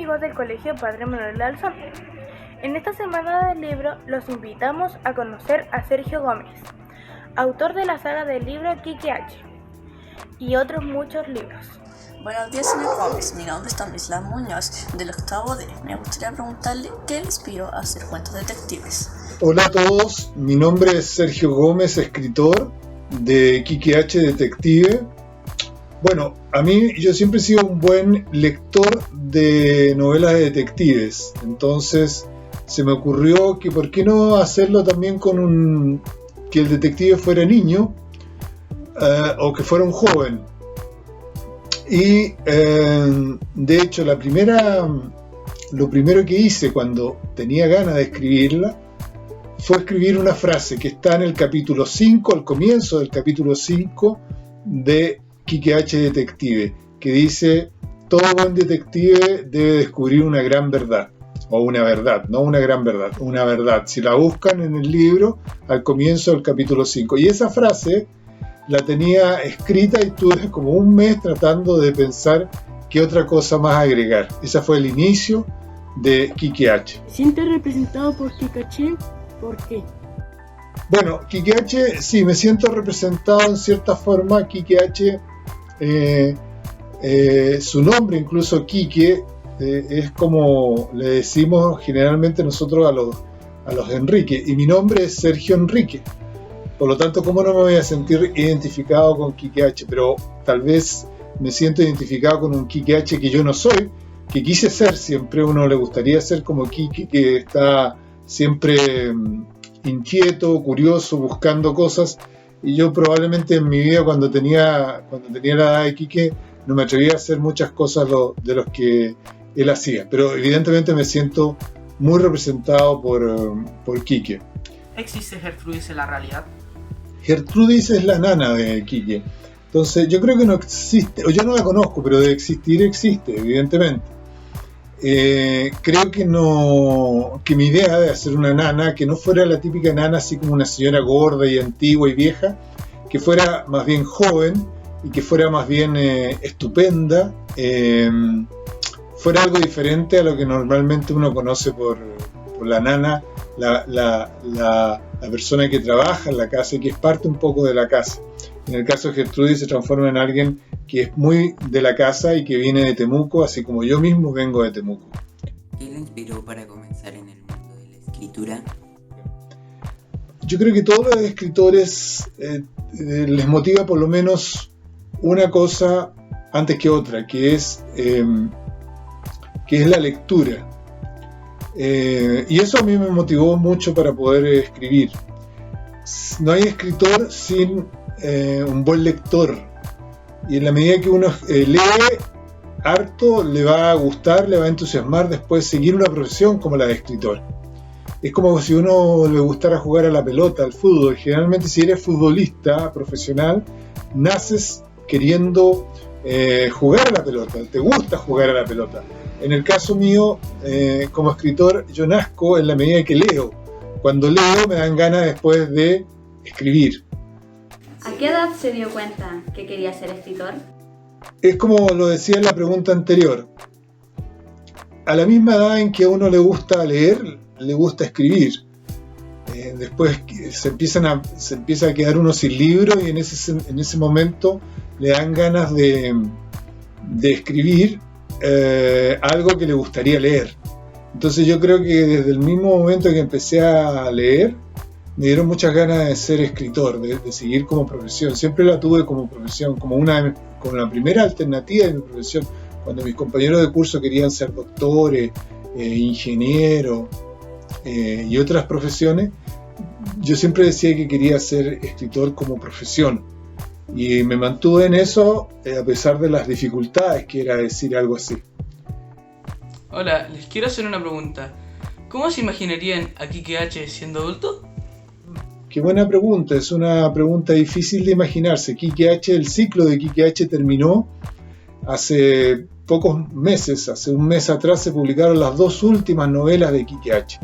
amigos del Colegio Padre Manuel Alzón. En esta semana del libro los invitamos a conocer a Sergio Gómez, autor de la saga del libro Quique H. y otros muchos libros. Buenos días, señor Gómez. Mi nombre es Stanislao Muñoz, del octavo D. Me gustaría preguntarle qué le inspiró a hacer cuentos detectives. Hola a todos, mi nombre es Sergio Gómez, escritor de Quique H. Detective. Bueno, yo siempre he sido un buen lector de novelas de detectives, entonces se me ocurrió que por qué no hacerlo también que el detective fuera niño o que fuera un joven. Y de hecho lo primero que hice cuando tenía ganas de escribirla fue escribir una frase que está en el capítulo 5, al comienzo del capítulo 5 de Quique H. Detective, que dice: todo buen detective debe descubrir una gran verdad, o una verdad, no una gran verdad, una verdad. Si la buscan en el libro, al comienzo del capítulo 5. Y esa frase la tenía escrita y tuve como un mes tratando de pensar qué otra cosa más agregar. Ese fue el inicio de Quique H. ¿Te sientes representado por Quique H? ¿Por qué? Bueno, Quique H, sí, me siento representado en cierta forma. Quique H, su nombre incluso Quique, es como le decimos generalmente nosotros a los Enrique, y mi nombre es Sergio Enrique. Por lo tanto, ¿cómo no me voy a sentir identificado con Quique H? Pero tal vez me siento identificado con un Quique H que yo no soy, que quise ser siempre. Uno le gustaría ser como Quique, que está siempre inquieto, curioso, buscando cosas. Y yo probablemente en mi vida, cuando tenía la edad de Quique, no me atrevía a hacer muchas cosas de los que él hacía. Pero evidentemente me siento muy representado por Quique. ¿Existe Gertrudis en la realidad? Gertrudis es la nana de Quique. Entonces yo creo que no existe, o yo no la conozco, pero de existir existe, evidentemente. Creo que mi idea de hacer una nana, que no fuera la típica nana así como una señora gorda y antigua y vieja, que fuera más bien joven y que fuera más bien estupenda, fuera algo diferente a lo que normalmente uno conoce por la nana, la persona que trabaja en la casa y que es parte un poco de la casa. En el caso de Gertrudis se transforma en alguien que es muy de la casa y que viene de Temuco, así como yo mismo vengo de Temuco. ¿Qué le inspiró para comenzar en el mundo de la escritura? Yo creo que todos los escritores les motiva por lo menos una cosa antes que otra, que es la lectura. Y eso a mí me motivó mucho para poder escribir. No hay escritor sin un buen lector, y en la medida que uno lee harto, le va a gustar, le va a entusiasmar después seguir una profesión como la de escritor. Es como si uno le gustara jugar a la pelota, al fútbol. Generalmente, si eres futbolista profesional, naces queriendo jugar a la pelota, te gusta jugar a la pelota. En el caso mío, como escritor, yo nazco en la medida que leo. Cuando leo me dan ganas después de escribir. ¿A qué edad se dio cuenta que quería ser escritor? Es como lo decía en la pregunta anterior. A la misma edad en que a uno le gusta leer, le gusta escribir. Después se empieza a quedar uno sin libro, y en ese momento le dan ganas de escribir algo que le gustaría leer. Entonces yo creo que desde el mismo momento que empecé a leer, me dieron muchas ganas de ser escritor, de seguir como profesión. Siempre la tuve como profesión, como la primera alternativa de mi profesión. Cuando mis compañeros de curso querían ser doctores, ingenieros y otras profesiones, yo siempre decía que quería ser escritor como profesión. Y me mantuve en eso a pesar de las dificultades que era decir algo así. Hola, les quiero hacer una pregunta. ¿Cómo se imaginarían a Quique H siendo adulto? Qué buena pregunta, es una pregunta difícil de imaginarse. Quique H, el ciclo de Quique H terminó hace pocos meses. Hace un mes atrás se publicaron las 2 últimas novelas de Quique H.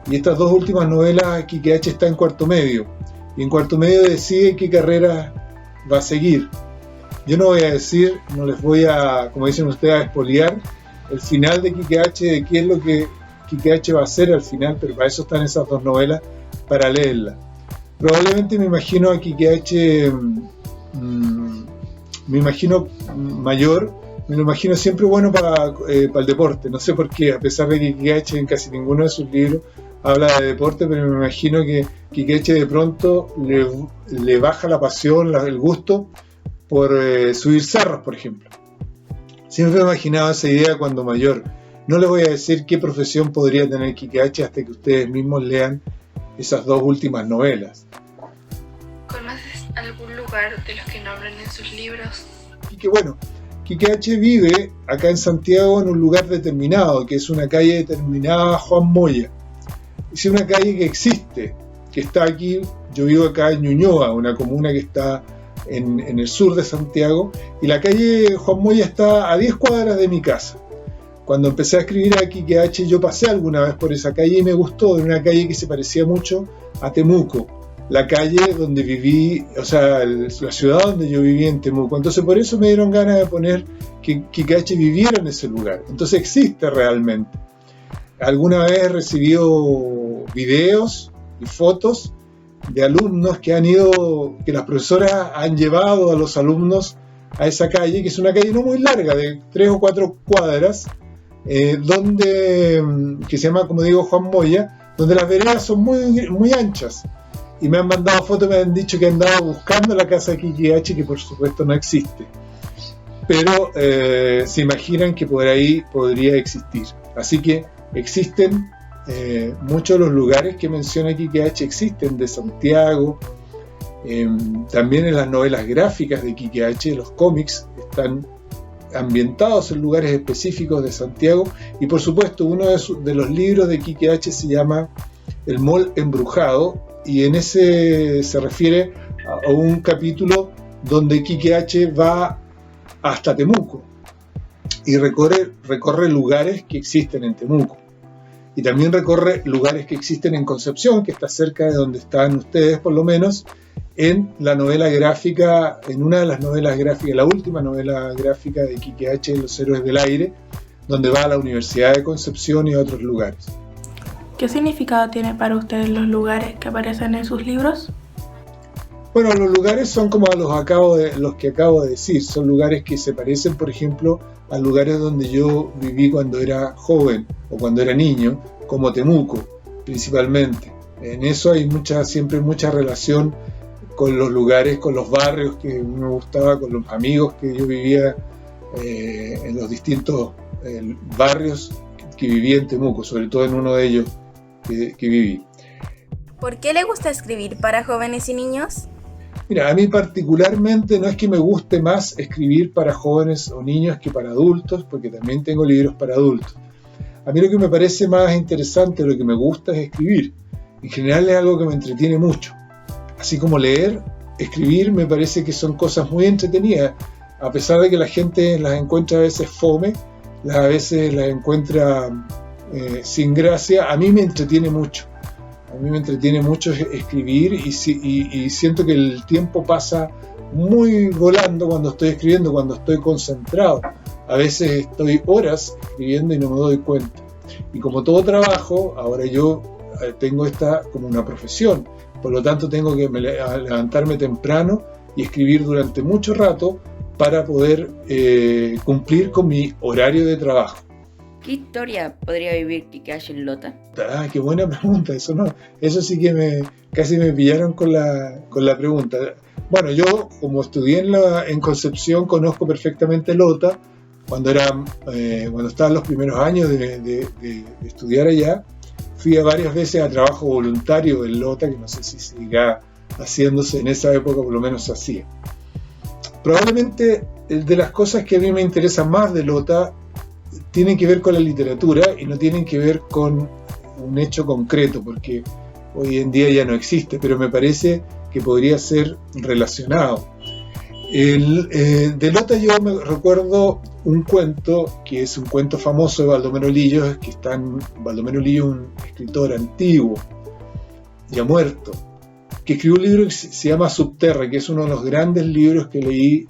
Y estas 2 últimas novelas, Quique H está en cuarto medio. Y en cuarto medio decide qué carrera va a seguir. Yo no voy a decir, no les voy a, como dicen ustedes, a espolear el final de Quique H, de qué es lo que Quique H va a hacer al final, pero para eso están esas dos novelas, para leerlas. Probablemente me imagino a Quique H, me imagino mayor, me lo imagino siempre bueno para el deporte. No sé por qué, a pesar de que Quique H en casi ninguno de sus libros habla de deporte, pero me imagino que Quique H de pronto le baja la pasión, el gusto por subir cerros, por ejemplo. Siempre me he imaginado esa idea cuando mayor. No les voy a decir qué profesión podría tener Quique H hasta que ustedes mismos lean esas dos últimas novelas. ¿Conoces algún lugar de los que nombran en sus libros? Y que bueno, Quique H vive acá en Santiago en un lugar determinado, que es una calle determinada Juan Moya. Es una calle que existe, que está aquí. Yo vivo acá en Ñuñoa, una comuna que está en el sur de Santiago, y la calle Juan Moya está a 10 cuadras de mi casa. Cuando empecé a escribir a Quique H, yo pasé alguna vez por esa calle y me gustó. Era una calle que se parecía mucho a Temuco, la calle donde viví, o sea, la ciudad donde yo viví en Temuco. Entonces por eso me dieron ganas de poner que Quique H viviera en ese lugar. Entonces existe realmente. Alguna vez he recibido videos y fotos de alumnos que las profesoras han llevado a los alumnos a esa calle, que es una calle no muy larga, de 3 o 4 cuadras, que se llama, como digo, Juan Moya, donde las veredas son muy, muy anchas. Y me han mandado fotos, me han dicho que han andado buscando la casa de Quique H, que por supuesto no existe. Pero se imaginan que por ahí podría existir. Así que existen muchos de los lugares que menciona Quique H, existen de Santiago. También en las novelas gráficas de Quique H, los cómics están ambientados en lugares específicos de Santiago. Y por supuesto uno de los libros de Quique H se llama El Mall Embrujado, y en ese se refiere a un capítulo donde Quique H va hasta Temuco y recorre lugares que existen en Temuco, y también recorre lugares que existen en Concepción, que está cerca de donde están ustedes, por lo menos, en la novela gráfica, en una de las novelas gráficas, la última novela gráfica de Quique H, Los Héroes del Aire, donde va a la Universidad de Concepción y a otros lugares. ¿Qué significado tiene para ustedes los lugares que aparecen en sus libros? Bueno, los lugares son como los que acabo de decir. Son lugares que se parecen, por ejemplo, a lugares donde yo viví cuando era joven o cuando era niño, como Temuco, principalmente. En eso hay siempre mucha relación con los lugares, con los barrios que me gustaba, con los amigos que yo vivía en los distintos barrios que viví en Temuco, sobre todo en uno de ellos que viví. ¿Por qué le gusta escribir para jóvenes y niños? Mira, a mí particularmente no es que me guste más escribir para jóvenes o niños que para adultos, porque también tengo libros para adultos. A mí lo que me parece más interesante, lo que me gusta es escribir. En general es algo que me entretiene mucho. Así como leer, escribir me parece que son cosas muy entretenidas. A pesar de que la gente las encuentra a veces fome, a veces las encuentra sin gracia, a mí me entretiene mucho. A mí me entretiene mucho escribir y siento que el tiempo pasa muy volando cuando estoy escribiendo, cuando estoy concentrado. A veces estoy horas escribiendo y no me doy cuenta. Y como todo trabajo, ahora yo tengo esta como una profesión. Por lo tanto, tengo que levantarme temprano y escribir durante mucho rato para poder cumplir con mi horario de trabajo. ¿Qué historia podría vivir Quique H en Lota? Ah, qué buena pregunta. Eso sí que casi me pillaron con la pregunta. Bueno, yo como estudié en Concepción conozco perfectamente Lota. Cuando estaba en los primeros años de estudiar allá, fui varias veces a trabajo voluntario en Lota, que no sé si siga haciéndose, en esa época por lo menos se hacía. Probablemente de las cosas que a mí me interesan más de Lota tienen que ver con la literatura y no tienen que ver con un hecho concreto, porque hoy en día ya no existe, pero me parece que podría ser relacionado. De Lota yo me recuerdo un cuento, que es un cuento famoso de Baldomero Lillo, Baldomero Lillo, un escritor antiguo, ya muerto, que escribió un libro que se llama Subterra, que es uno de los grandes libros que leí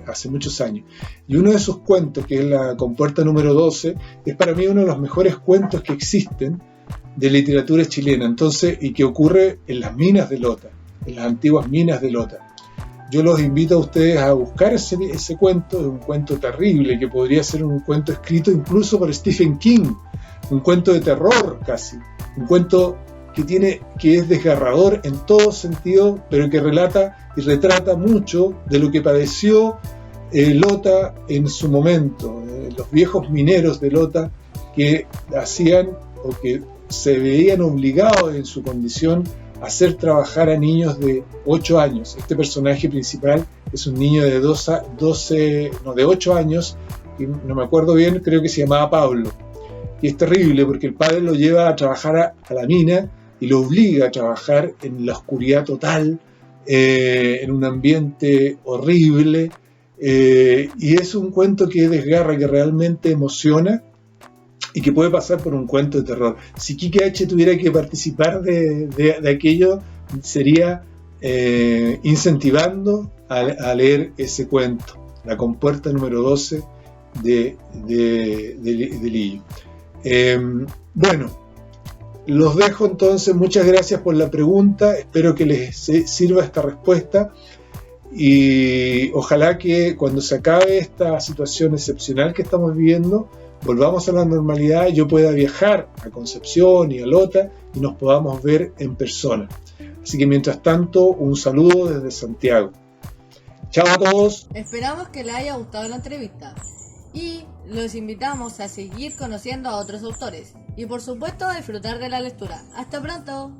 hace muchos años. Y uno de sus cuentos, que es La compuerta número 12, es para mí uno de los mejores cuentos que existen de literatura chilena, entonces, y que ocurre en las minas de Lota, en las antiguas minas de Lota. Yo los invito a ustedes a buscar ese cuento, es un cuento terrible, que podría ser un cuento escrito incluso por Stephen King, un cuento de terror casi, un cuento que es desgarrador en todo sentido, pero que relata y retrata mucho de lo que padeció Lota en su momento, los viejos mineros de Lota que hacían o que se veían obligados en su condición a hacer trabajar a niños de 8 años. Este personaje principal es un niño de 8 años, y no me acuerdo bien, creo que se llamaba Pablo. Y es terrible porque el padre lo lleva a trabajar a la mina y lo obliga a trabajar en la oscuridad total, en un ambiente horrible, y es un cuento que desgarra, que realmente emociona y que puede pasar por un cuento de terror. Si Quique H. tuviera que participar de aquello, sería incentivando a leer ese cuento, La compuerta número 12 de Lillo. Bueno, los dejo entonces, muchas gracias por la pregunta, espero que les sirva esta respuesta y ojalá que cuando se acabe esta situación excepcional que estamos viviendo, volvamos a la normalidad y yo pueda viajar a Concepción y a Lota y nos podamos ver en persona. Así que mientras tanto, un saludo desde Santiago. Chao a todos. Esperamos que les haya gustado la entrevista y los invitamos a seguir conociendo a otros autores y por supuesto a disfrutar de la lectura. ¡Hasta pronto!